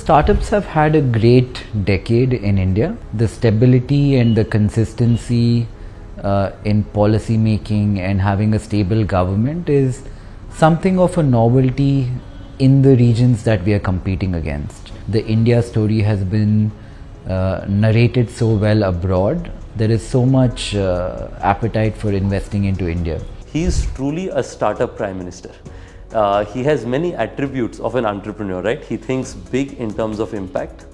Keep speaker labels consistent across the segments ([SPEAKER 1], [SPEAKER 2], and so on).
[SPEAKER 1] startups have had a great decade in India. The stability and the consistency in policy making and having a stable government is something of a novelty in the regions that we are competing against. The India story has been narrated so well abroad. There is so much appetite for investing into India.
[SPEAKER 2] He is truly a startup prime minister. He has many attributes of an entrepreneur, right? He thinks big in terms of impact,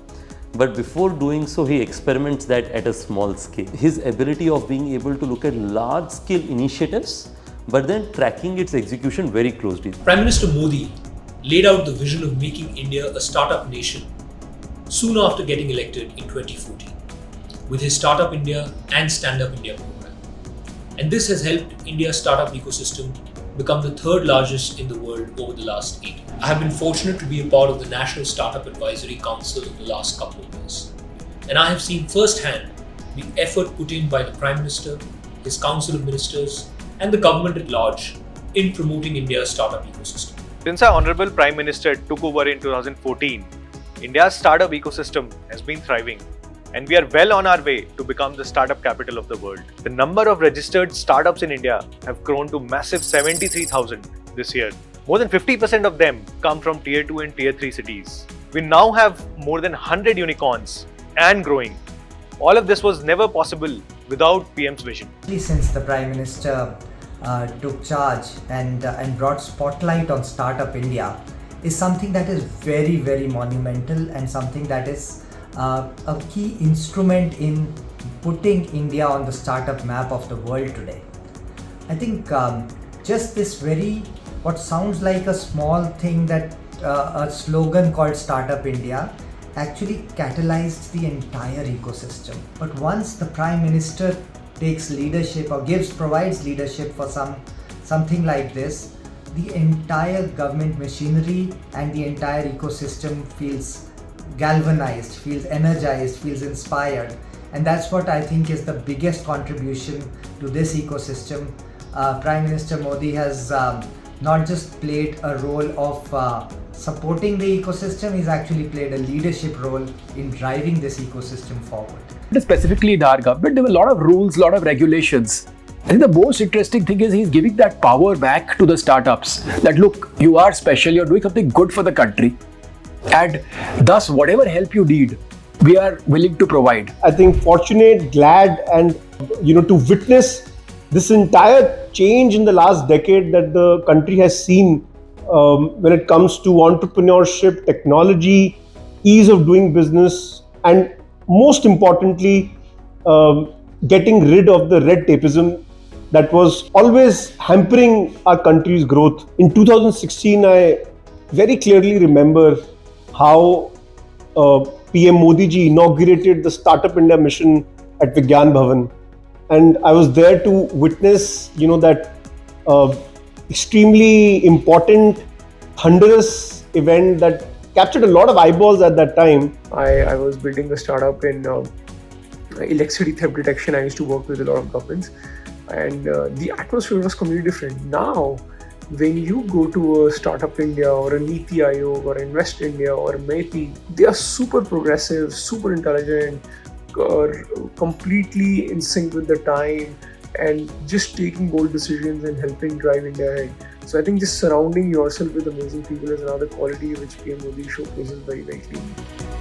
[SPEAKER 2] but before doing so, he experiments that at a small scale. His ability of being able to look at large scale initiatives, but then tracking its execution very closely.
[SPEAKER 3] Prime Minister Modi laid out the vision of making India a startup nation soon after getting elected in 2014 with his Startup India and Stand Up India program. And this has helped India's startup ecosystem become the third largest in the world over the last 8 years. I have been fortunate to be a part of the National Startup Advisory Council in the last couple of years. And I have seen firsthand the effort put in by the Prime Minister, his Council of Ministers, and the government at large in promoting India's startup ecosystem.
[SPEAKER 4] Since our Honorable Prime Minister took over in 2014, India's startup ecosystem has been thriving, and we are well on our way to become the startup capital of the world. The number of registered startups in India have grown to massive 73,000 this year. More than 50% of them come from Tier 2 and Tier 3 cities. We now have more than 100 unicorns and growing. All of this was never possible without PM's vision.
[SPEAKER 5] Since the Prime Minister took charge and brought spotlight on Startup India, is something that is very, very monumental and something that is a key instrument in putting India on the startup map of the world today. I think just this what sounds like a small thing, that a slogan called Startup India, actually catalyzed the entire ecosystem. But once the Prime Minister takes leadership or provides leadership for something like this, the entire government machinery and the entire ecosystem feels galvanized, feels energized, feels inspired. And that's what I think is the biggest contribution to this ecosystem. Prime Minister Modi has not just played a role of supporting the ecosystem, he's actually played a leadership role in driving this ecosystem forward.
[SPEAKER 6] Specifically in our government, there were a lot of rules, a lot of regulations. I think the most interesting thing is he's giving that power back to the startups. That look, you are special, you're doing something good for the country, and thus whatever help you need, we are willing to provide.
[SPEAKER 7] I think fortunate, glad, and to witness this entire change in the last decade that the country has seen when it comes to entrepreneurship, technology, ease of doing business, and most importantly, getting rid of the red tapeism that was always hampering our country's growth. In 2016, I very clearly remember how PM Modi ji inaugurated the Startup India mission at Vigyan Bhavan. And I was there to witness, that extremely important, thunderous event that captured a lot of eyeballs at that time.
[SPEAKER 8] I was building a startup in electricity theft detection. I used to work with a lot of governments, and the atmosphere was completely different. Now, when you go to a Startup India or a Niti Aayog or Invest India or METI, they are super progressive, super intelligent, completely in sync with the time, and just taking bold decisions and helping drive India ahead. So I think just surrounding yourself with amazing people is another quality which PM Modi showcases very, very clearly.